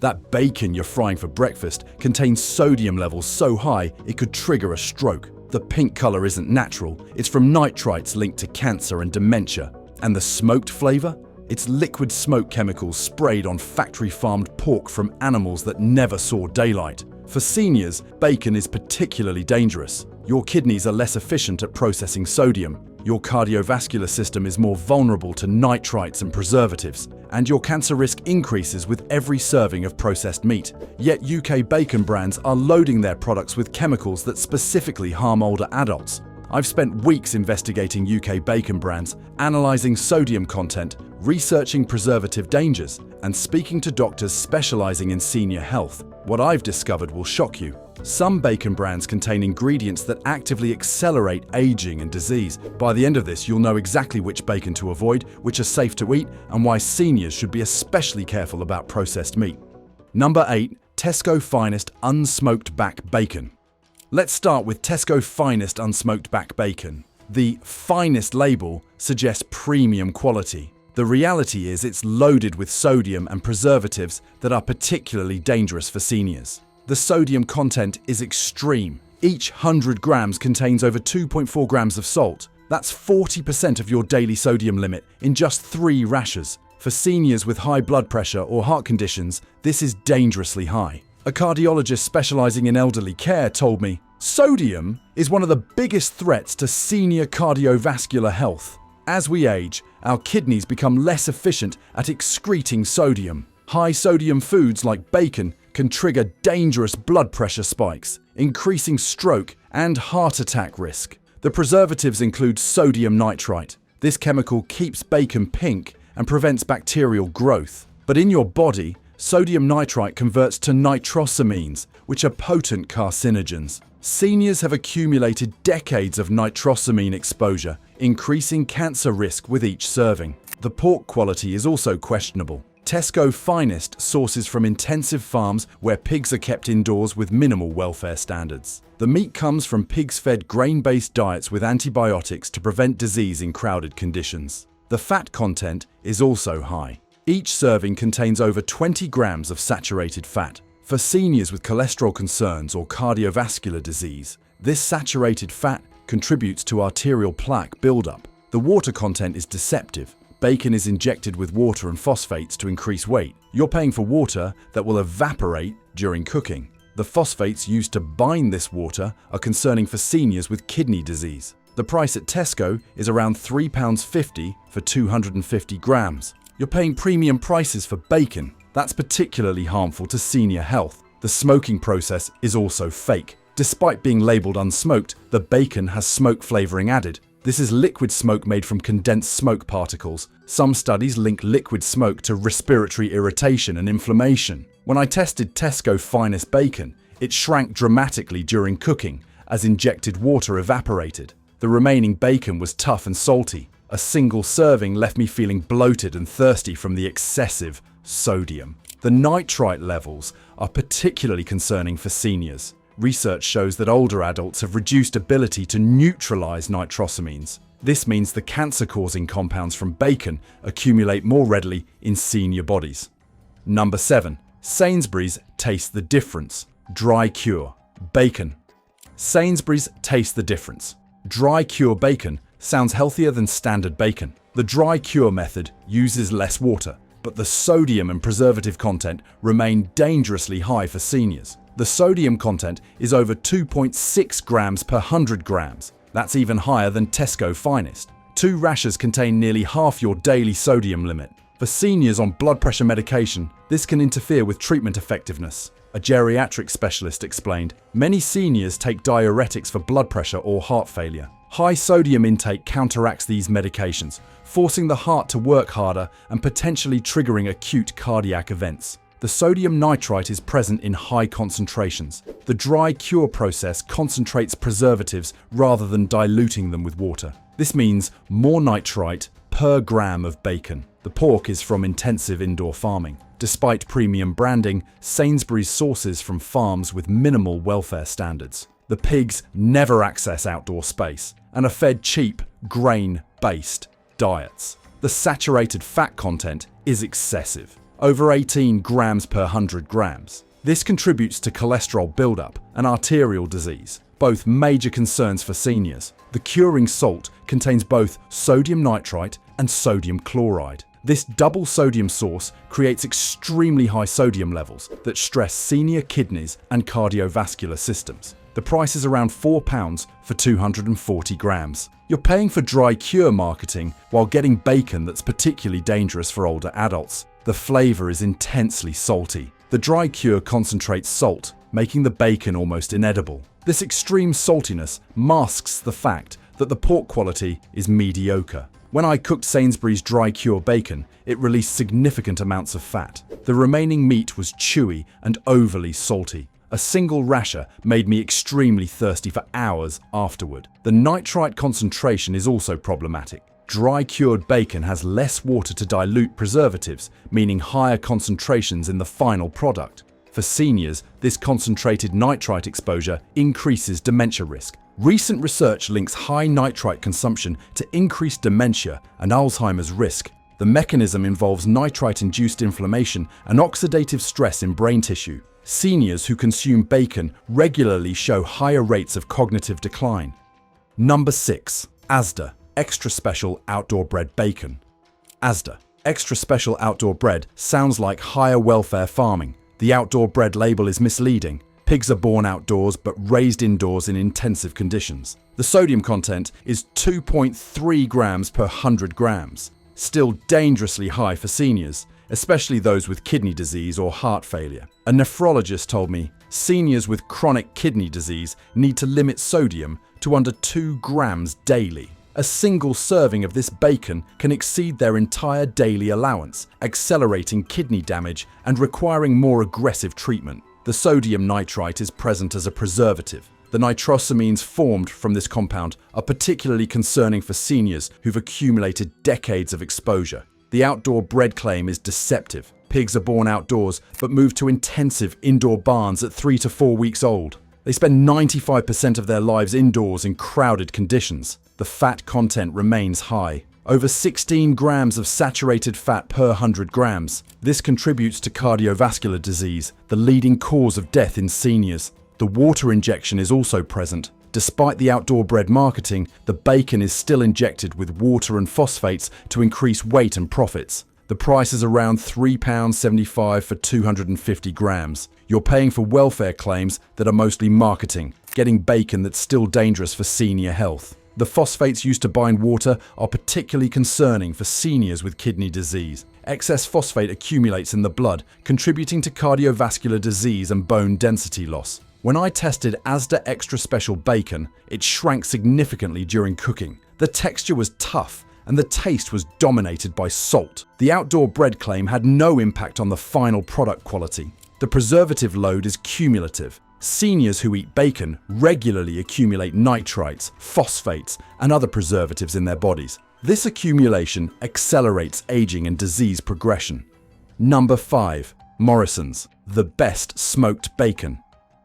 That bacon you're frying for breakfast contains sodium levels so high it could trigger a stroke. The pink color isn't natural, it's from nitrites linked to cancer and dementia. And the smoked flavor? It's liquid smoke chemicals sprayed on factory-farmed pork from animals that never saw daylight. For seniors, bacon is particularly dangerous. Your kidneys are less efficient at processing sodium. Your cardiovascular system is more vulnerable to nitrites and preservatives, and your cancer risk increases with every serving of processed meat. Yet UK bacon brands are loading their products with chemicals that specifically harm older adults. I've spent weeks investigating UK bacon brands, analysing sodium content, researching preservative dangers, and speaking to doctors specialising in senior health. What I've discovered will shock you. Some bacon brands contain ingredients that actively accelerate aging and disease. By the end of this, you'll know exactly which bacon to avoid, which are safe to eat, and why seniors should be especially careful about processed meat. Number 8. Tesco Finest Unsmoked Back Bacon. Let's start with Tesco Finest Unsmoked Back Bacon. The finest label suggests premium quality. The reality is it's loaded with sodium and preservatives that are particularly dangerous for seniors. The sodium content is extreme. Each 100 grams contains over 2.4 grams of salt. That's 40% of your daily sodium limit in just 3 rashers. For seniors with high blood pressure or heart conditions, this is dangerously high. A cardiologist specializing in elderly care told me, "Sodium is one of the biggest threats to senior cardiovascular health. As we age, our kidneys become less efficient at excreting sodium. High sodium foods like bacon can trigger dangerous blood pressure spikes, increasing stroke and heart attack risk." The preservatives include sodium nitrite. This chemical keeps bacon pink and prevents bacterial growth. But in your body, sodium nitrite converts to nitrosamines, which are potent carcinogens. Seniors have accumulated decades of nitrosamine exposure, increasing cancer risk with each serving. The pork quality is also questionable. Tesco Finest sources from intensive farms where pigs are kept indoors with minimal welfare standards. The meat comes from pigs fed grain-based diets with antibiotics to prevent disease in crowded conditions. The fat content is also high. Each serving contains over 20 grams of saturated fat. For seniors with cholesterol concerns or cardiovascular disease, this saturated fat contributes to arterial plaque buildup. The water content is deceptive. Bacon is injected with water and phosphates to increase weight. You're paying for water that will evaporate during cooking. The phosphates used to bind this water are concerning for seniors with kidney disease. The price at Tesco is around £3.50 for 250 grams. You're paying premium prices for bacon. That's particularly harmful to senior health. The smoking process is also fake. Despite being labelled unsmoked, the bacon has smoke flavouring added. This is liquid smoke made from condensed smoke particles. Some studies link liquid smoke to respiratory irritation and inflammation. When I tested Tesco Finest bacon, it shrank dramatically during cooking as injected water evaporated. The remaining bacon was tough and salty. A single serving left me feeling bloated and thirsty from the excessive sodium. The nitrite levels are particularly concerning for seniors. Research shows that older adults have reduced ability to neutralize nitrosamines. This means the cancer-causing compounds from bacon accumulate more readily in senior bodies. Number 7. Sainsbury's Taste the Difference. Dry Cure Bacon. Sainsbury's Taste the Difference. Dry cure bacon sounds healthier than standard bacon. The dry cure method uses less water, but the sodium and preservative content remain dangerously high for seniors. The sodium content is over 2.6 grams per 100 grams. That's even higher than Tesco Finest. 2 rashers contain nearly half your daily sodium limit. For seniors on blood pressure medication, this can interfere with treatment effectiveness. A geriatric specialist explained, many seniors take diuretics for blood pressure or heart failure. High sodium intake counteracts these medications, forcing the heart to work harder and potentially triggering acute cardiac events. The sodium nitrite is present in high concentrations. The dry cure process concentrates preservatives rather than diluting them with water. This means more nitrite per gram of bacon. The pork is from intensive indoor farming. Despite premium branding, Sainsbury's sources from farms with minimal welfare standards. The pigs never access outdoor space and are fed cheap, grain-based diets. The saturated fat content is excessive. over 18 grams per 100 grams. This contributes to cholesterol buildup and arterial disease, both major concerns for seniors. The curing salt contains both sodium nitrite and sodium chloride. This double sodium source creates extremely high sodium levels that stress senior kidneys and cardiovascular systems. The price is around £4 for 240 grams. You're paying for dry cure marketing while getting bacon that's particularly dangerous for older adults. The flavour is intensely salty. The dry cure concentrates salt, making the bacon almost inedible. This extreme saltiness masks the fact that the pork quality is mediocre. When I cooked Sainsbury's dry cure bacon, it released significant amounts of fat. The remaining meat was chewy and overly salty. A single rasher made me extremely thirsty for hours afterward. The nitrite concentration is also problematic. Dry cured bacon has less water to dilute preservatives, meaning higher concentrations in the final product. For seniors, this concentrated nitrite exposure increases dementia risk. Recent research links high nitrite consumption to increased dementia and Alzheimer's risk. The mechanism involves nitrite-induced inflammation and oxidative stress in brain tissue. Seniors who consume bacon regularly show higher rates of cognitive decline. Number 6. Asda Extra Special Outdoor Bred Bacon. Asda Extra Special Outdoor Bred sounds like higher welfare farming. The outdoor bred label is misleading. Pigs are born outdoors but raised indoors in intensive conditions. The sodium content is 2.3 grams per 100 grams. Still dangerously high for seniors, especially those with kidney disease or heart failure. A nephrologist told me seniors with chronic kidney disease need to limit sodium to under 2 grams daily. A single serving of this bacon can exceed their entire daily allowance, accelerating kidney damage and requiring more aggressive treatment. The sodium nitrite is present as a preservative. The nitrosamines formed from this compound are particularly concerning for seniors who've accumulated decades of exposure. The outdoor bred claim is deceptive. Pigs are born outdoors but move to intensive indoor barns at 3 to 4 weeks old. They spend 95% of their lives indoors in crowded conditions. The fat content remains high. Over 16 grams of saturated fat per 100 grams. This contributes to cardiovascular disease, the leading cause of death in seniors. The water injection is also present. Despite the outdoor bred marketing, the bacon is still injected with water and phosphates to increase weight and profits. The price is around £3.75 for 250 grams. You're paying for welfare claims that are mostly marketing, getting bacon that's still dangerous for senior health. The phosphates used to bind water are particularly concerning for seniors with kidney disease. Excess phosphate accumulates in the blood, contributing to cardiovascular disease and bone density loss. When I tested Asda Extra Special bacon, it shrank significantly during cooking. The texture was tough, and the taste was dominated by salt. The outdoor bred claim had no impact on the final product quality. The preservative load is cumulative. Seniors who eat bacon regularly accumulate nitrites, phosphates, and other preservatives in their bodies. This accumulation accelerates aging and disease progression. Number 5. Morrison's, the best smoked bacon.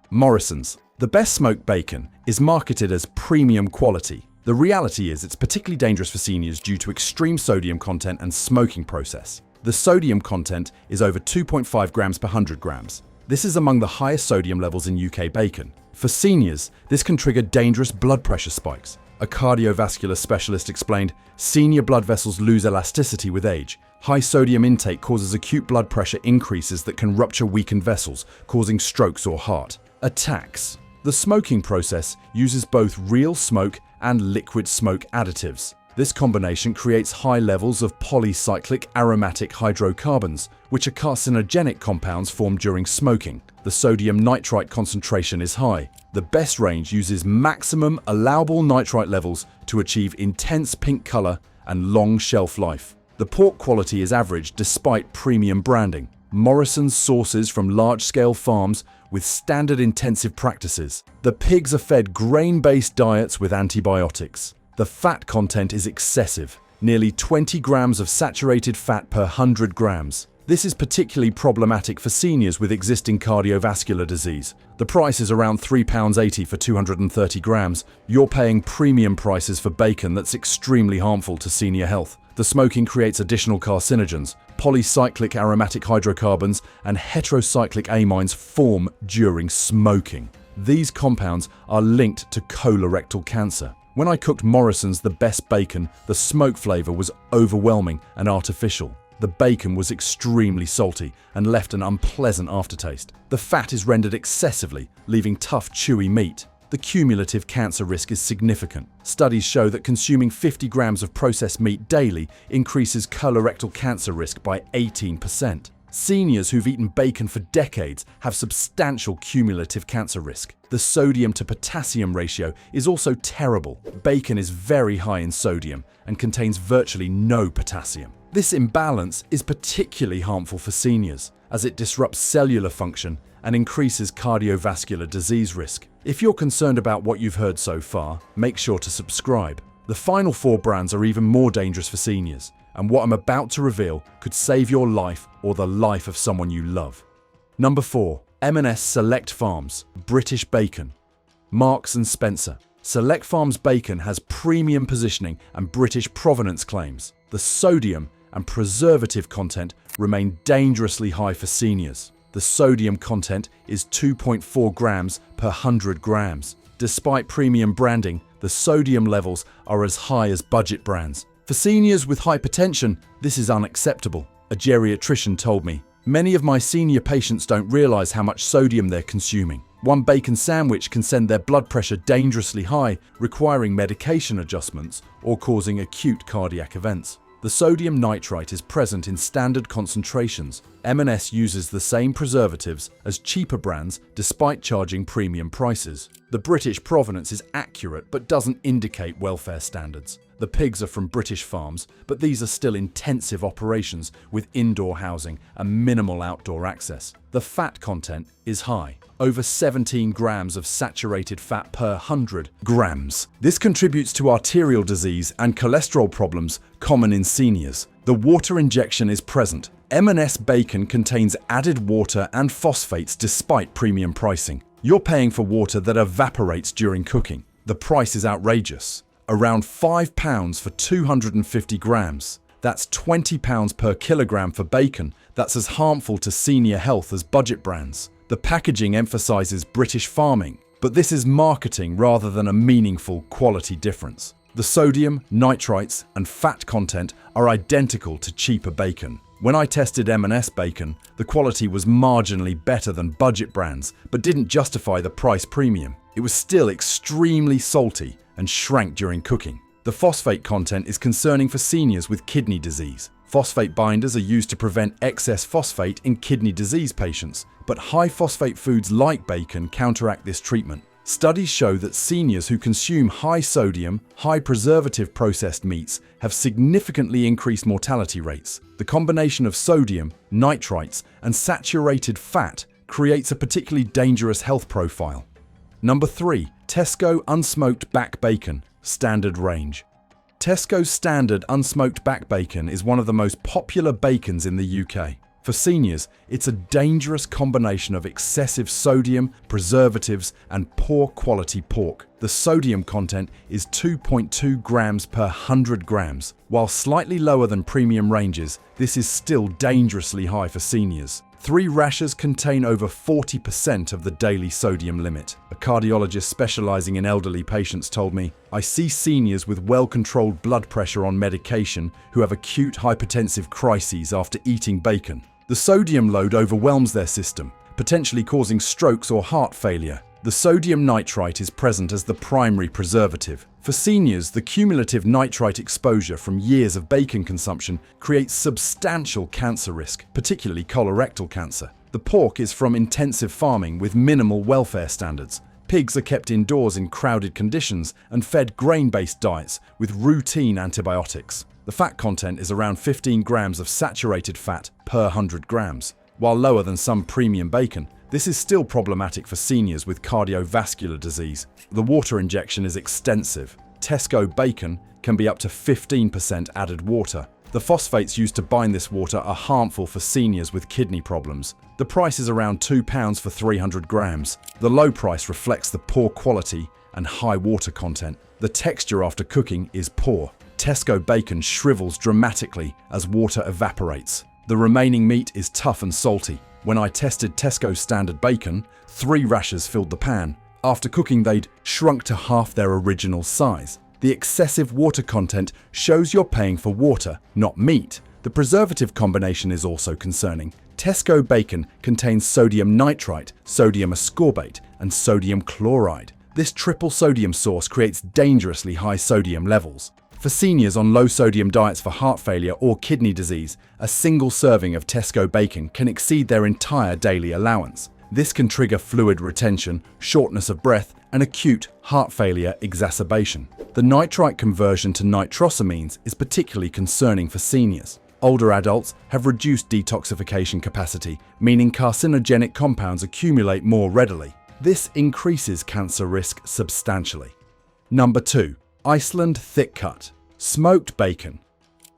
Morrison's, the best smoked bacon, is marketed as premium quality. The reality is it's particularly dangerous for seniors due to extreme sodium content and smoking process. The sodium content is over 2.5 grams per 100 grams. This is among the highest sodium levels in UK bacon. For seniors, this can trigger dangerous blood pressure spikes. A cardiovascular specialist explained, senior blood vessels lose elasticity with age. High sodium intake causes acute blood pressure increases that can rupture weakened vessels, causing strokes or heart attacks. The smoking process uses both real smoke and liquid smoke additives. This combination creates high levels of polycyclic aromatic hydrocarbons, which are carcinogenic compounds formed during smoking. The sodium nitrite concentration is high. The best range uses maximum allowable nitrite levels to achieve intense pink color and long shelf life. The pork quality is average despite premium branding. Morrison's sources from large-scale farms with standard intensive practices. The pigs are fed grain-based diets with antibiotics. The fat content is excessive, nearly 20 grams of saturated fat per 100 grams. This is particularly problematic for seniors with existing cardiovascular disease. The price is around £3.80 for 230 grams. You're paying premium prices for bacon that's extremely harmful to senior health. The smoking creates additional carcinogens. Polycyclic aromatic hydrocarbons and heterocyclic amines form during smoking. These compounds are linked to colorectal cancer. When I cooked Morrison's The Best Bacon, the smoke flavor was overwhelming and artificial. The bacon was extremely salty and left an unpleasant aftertaste. The fat is rendered excessively, leaving tough, chewy meat. The cumulative cancer risk is significant. Studies show that consuming 50 grams of processed meat daily increases colorectal cancer risk by 18%. Seniors who've eaten bacon for decades have substantial cumulative cancer risk. The sodium to potassium ratio is also terrible. Bacon is very high in sodium and contains virtually no potassium. This imbalance is particularly harmful for seniors, as it disrupts cellular function and increases cardiovascular disease risk. If you're concerned about what you've heard so far, make sure to subscribe. The final 4 brands are even more dangerous for seniors, and what I'm about to reveal could save your life or the life of someone you love. Number 4. M&S Select Farms British Bacon. Marks & Spencer. Select Farms bacon has premium positioning and British provenance claims. The sodium and preservative content remain dangerously high for seniors. The sodium content is 2.4 grams per 100 grams. Despite premium branding, the sodium levels are as high as budget brands. For seniors with hypertension, this is unacceptable. A geriatrician told me, "Many of my senior patients don't realize how much sodium they're consuming. One bacon sandwich can send their blood pressure dangerously high, requiring medication adjustments or causing acute cardiac events." The sodium nitrite is present in standard concentrations. M&S uses the same preservatives as cheaper brands despite charging premium prices. The British provenance is accurate but doesn't indicate welfare standards. The pigs are from British farms, but these are still intensive operations with indoor housing and minimal outdoor access. The fat content is high. Over 17 grams of saturated fat per 100 grams. This contributes to arterial disease and cholesterol problems common in seniors. The water injection is present. M&S bacon contains added water and phosphates despite premium pricing. You're paying for water that evaporates during cooking. The price is outrageous. Around £5 for 250 grams. That's £20 per kilogram for bacon. That's as harmful to senior health as budget brands. The packaging emphasizes British farming, but this is marketing rather than a meaningful quality difference. The sodium, nitrites, and fat content are identical to cheaper bacon. When I tested M&S bacon, the quality was marginally better than budget brands, but didn't justify the price premium. It was still extremely salty and shrank during cooking. The phosphate content is concerning for seniors with kidney disease. Phosphate binders are used to prevent excess phosphate in kidney disease patients, but high phosphate foods like bacon counteract this treatment. Studies show that seniors who consume high sodium, high preservative processed meats have significantly increased mortality rates. The combination of sodium, nitrites, and saturated fat creates a particularly dangerous health profile. Number 3. Tesco Unsmoked Back Bacon, Standard Range. Tesco's Standard Unsmoked Back Bacon is one of the most popular bacons in the UK. For seniors, it's a dangerous combination of excessive sodium, preservatives, and poor quality pork. The sodium content is 2.2 grams per 100 grams. While slightly lower than premium ranges, this is still dangerously high for seniors. 3 rashers contain over 40% of the daily sodium limit. A cardiologist specializing in elderly patients told me, "I see seniors with well-controlled blood pressure on medication who have acute hypertensive crises after eating bacon. The sodium load overwhelms their system, potentially causing strokes or heart failure." The sodium nitrite is present as the primary preservative. For seniors, the cumulative nitrite exposure from years of bacon consumption creates substantial cancer risk, particularly colorectal cancer. The pork is from intensive farming with minimal welfare standards. Pigs are kept indoors in crowded conditions and fed grain-based diets with routine antibiotics. The fat content is around 15 grams of saturated fat per 100 grams. While lower than some premium bacon, this is still problematic for seniors with cardiovascular disease. The water injection is extensive. Tesco bacon can be up to 15% added water. The phosphates used to bind this water are harmful for seniors with kidney problems. The price is around £2 for 300 grams. The low price reflects the poor quality and high water content. The texture after cooking is poor. Tesco bacon shrivels dramatically as water evaporates. The remaining meat is tough and salty. When I tested Tesco standard bacon, 3 rashers filled the pan. After cooking, they'd shrunk to half their original size. The excessive water content shows you're paying for water, not meat. The preservative combination is also concerning. Tesco bacon contains sodium nitrite, sodium ascorbate, and sodium chloride. This triple sodium source creates dangerously high sodium levels. For seniors on low-sodium diets for heart failure or kidney disease, a single serving of Tesco bacon can exceed their entire daily allowance. This can trigger fluid retention, shortness of breath, and acute heart failure exacerbation. The nitrite conversion to nitrosamines is particularly concerning for seniors. Older adults have reduced detoxification capacity, meaning carcinogenic compounds accumulate more readily. This increases cancer risk substantially. Number 2. Iceland thick cut. Smoked bacon.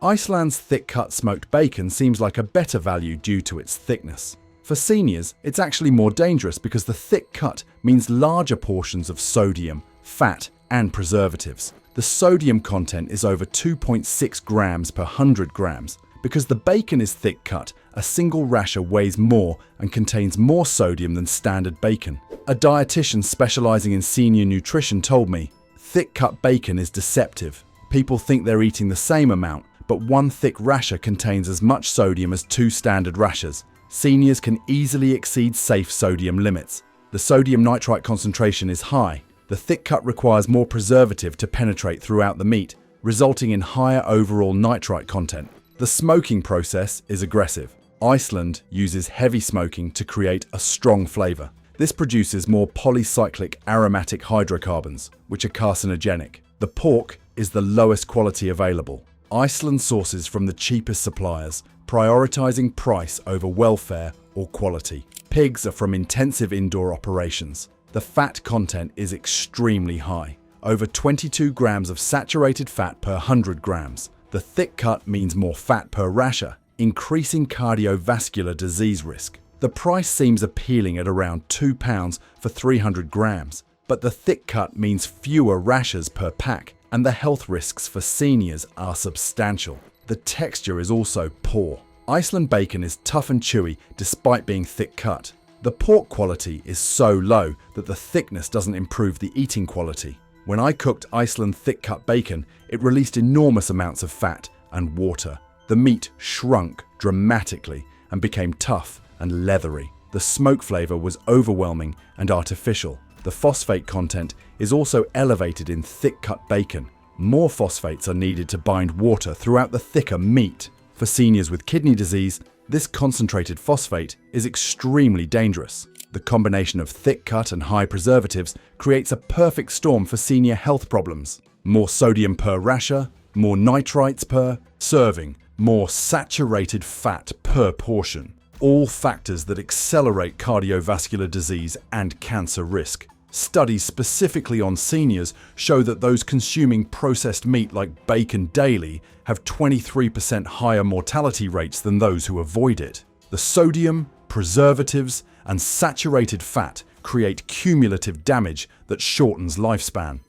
Iceland's thick cut smoked bacon seems like a better value due to its thickness. For seniors, it's actually more dangerous because the thick cut means larger portions of sodium, fat, and preservatives. The sodium content is over 2.6 grams per 100 grams. Because the bacon is thick cut, a single rasher weighs more and contains more sodium than standard bacon. A dietitian specializing in senior nutrition told me, thick cut bacon is deceptive. People think they're eating the same amount, but one thick rasher contains as much sodium as 2 standard rashers. Seniors can easily exceed safe sodium limits. The sodium nitrite concentration is high. The thick cut requires more preservative to penetrate throughout the meat, resulting in higher overall nitrite content. The smoking process is aggressive. Iceland uses heavy smoking to create a strong flavor. This produces more polycyclic aromatic hydrocarbons, which are carcinogenic. The pork is the lowest quality available. Iceland sources from the cheapest suppliers, prioritizing price over welfare or quality. Pigs are from intensive indoor operations. The fat content is extremely high, over 22 grams of saturated fat per 100 grams. The thick cut means more fat per rasher, increasing cardiovascular disease risk. The price seems appealing at around £2 for 300 grams, but the thick cut means fewer rashers per pack, and the health risks for seniors are substantial. The texture is also poor. Iceland bacon is tough and chewy despite being thick cut. The pork quality is so low that the thickness doesn't improve the eating quality. When I cooked Iceland thick cut bacon, it released enormous amounts of fat and water. The meat shrunk dramatically and became tough and leathery. The smoke flavor was overwhelming and artificial. The phosphate content is also elevated in thick cut bacon. More phosphates are needed to bind water throughout the thicker meat. For seniors with kidney disease, this concentrated phosphate is extremely dangerous. The combination of thick cut and high preservatives creates a perfect storm for senior health problems. More sodium per rasher, more nitrites per serving, more saturated fat per portion. All factors that accelerate cardiovascular disease and cancer risk. Studies specifically on seniors show that those consuming processed meat like bacon daily have 23% higher mortality rates than those who avoid it. The sodium, preservatives, and saturated fat create cumulative damage that shortens lifespan.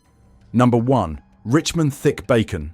Number 1. Richmond thick bacon.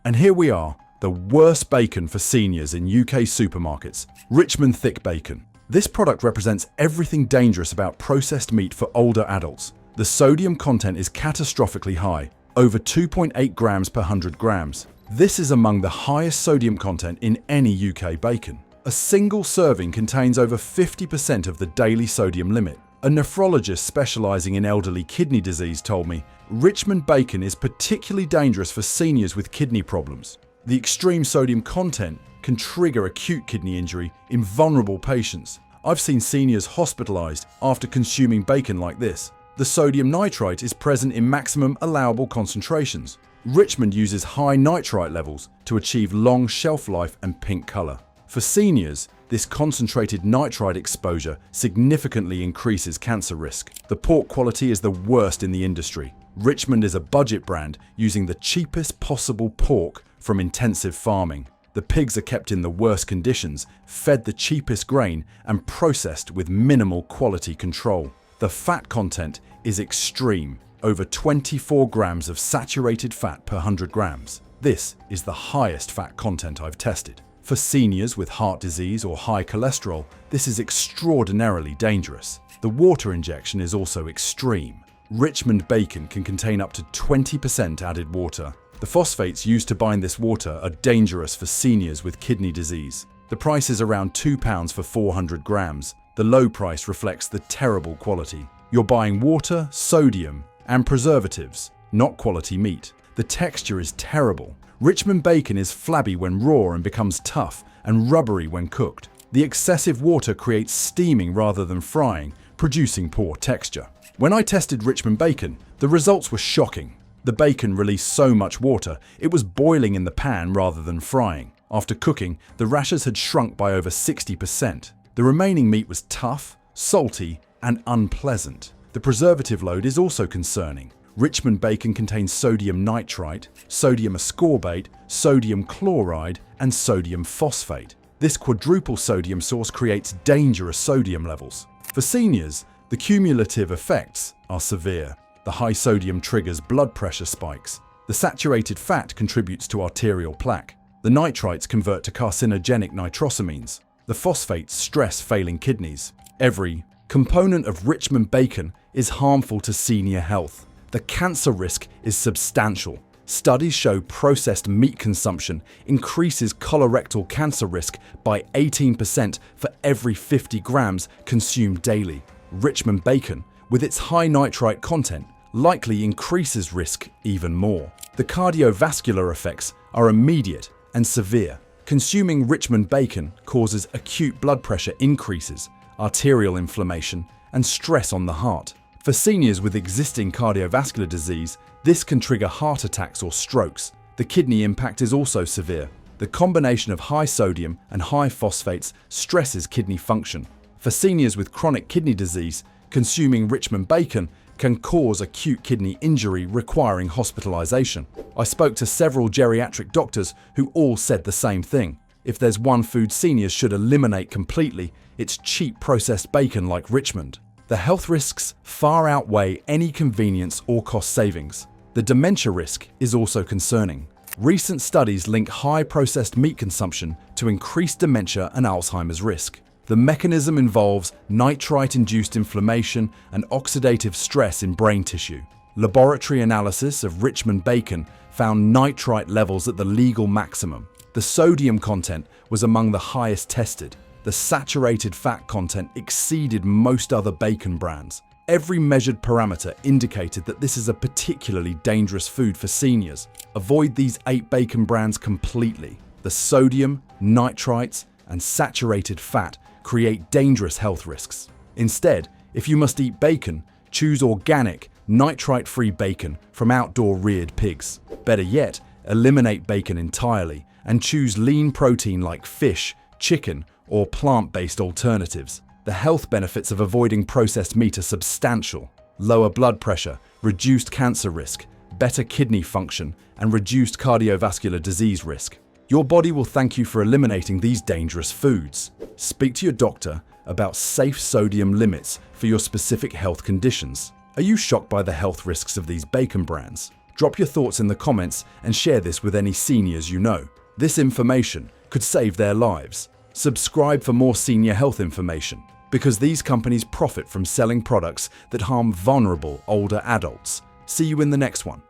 And here we are, the worst bacon for seniors in UK supermarkets. Richmond thick bacon. This product represents everything dangerous about processed meat for older adults. The sodium content is catastrophically high, over 2.8 grams per 100 grams. This is among the highest sodium content in any UK bacon. A single serving contains over 50% of the daily sodium limit. A nephrologist specializing in elderly kidney disease told me, Richmond bacon is particularly dangerous for seniors with kidney problems. The extreme sodium content can trigger acute kidney injury in vulnerable patients. I've seen seniors hospitalized after consuming bacon like this. The sodium nitrite is present in maximum allowable concentrations. Richmond uses high nitrite levels to achieve long shelf life and pink color. For seniors, this concentrated nitrite exposure significantly increases cancer risk. The pork quality is the worst in the industry. Richmond is a budget brand using the cheapest possible pork from intensive farming. The pigs are kept in the worst conditions, fed the cheapest grain, and processed with minimal quality control. The fat content is extreme, over 24 grams of saturated fat per 100 grams. This is the highest fat content I've tested. For seniors with heart disease or high cholesterol, this is extraordinarily dangerous. The water injection is also extreme. Richmond bacon can contain up to 20% added water. The phosphates used to bind this water are dangerous for seniors with kidney disease. The price is around £2 for 400 grams. The low price reflects the terrible quality. You're buying water, sodium, and preservatives, not quality meat. The texture is terrible. Richmond bacon is flabby when raw and becomes tough and rubbery when cooked. The excessive water creates steaming rather than frying, producing poor texture. When I tested Richmond bacon, the results were shocking. The bacon released so much water, it was boiling in the pan rather than frying. After cooking, the rashers had shrunk by over 60%. The remaining meat was tough, salty, and unpleasant. The preservative load is also concerning. Richmond bacon contains sodium nitrite, sodium ascorbate, sodium chloride, and sodium phosphate. This quadruple sodium source creates dangerous sodium levels. For seniors, the cumulative effects are severe. The high sodium triggers blood pressure spikes. The saturated fat contributes to arterial plaque. The nitrites convert to carcinogenic nitrosamines. The phosphates stress failing kidneys. Every component of Richmond bacon is harmful to senior health. The cancer risk is substantial. Studies show processed meat consumption increases colorectal cancer risk by 18% for every 50 grams consumed daily. Richmond bacon, with its high nitrite content, likely increases risk even more. The cardiovascular effects are immediate and severe. Consuming Richmond bacon causes acute blood pressure increases, arterial inflammation, and stress on the heart. For seniors with existing cardiovascular disease, this can trigger heart attacks or strokes. The kidney impact is also severe. The combination of high sodium and high phosphates stresses kidney function. For seniors with chronic kidney disease, consuming Richmond bacon can cause acute kidney injury requiring hospitalization. I spoke to several geriatric doctors who all said the same thing. If there's one food seniors should eliminate completely, it's cheap processed bacon like Richmond. The health risks far outweigh any convenience or cost savings. The dementia risk is also concerning. Recent studies link high processed meat consumption to increased dementia and Alzheimer's risk. The mechanism involves nitrite-induced inflammation and oxidative stress in brain tissue. Laboratory analysis of Richmond bacon found nitrite levels at the legal maximum. The sodium content was among the highest tested. The saturated fat content exceeded most other bacon brands. Every measured parameter indicated that this is a particularly dangerous food for seniors. Avoid these 8 bacon brands completely. The sodium, nitrites, and saturated fat create dangerous health risks. Instead, if you must eat bacon, choose organic, nitrite-free bacon from outdoor-reared pigs. Better yet, eliminate bacon entirely and choose lean protein like fish, chicken, or plant-based alternatives. The health benefits of avoiding processed meat are substantial. Lower blood pressure, reduced cancer risk, better kidney function, and reduced cardiovascular disease risk. Your body will thank you for eliminating these dangerous foods. Speak to your doctor about safe sodium limits for your specific health conditions. Are you shocked by the health risks of these bacon brands? Drop your thoughts in the comments and share this with any seniors you know. This information could save their lives. Subscribe for more senior health information, because these companies profit from selling products that harm vulnerable older adults. See you in the next one.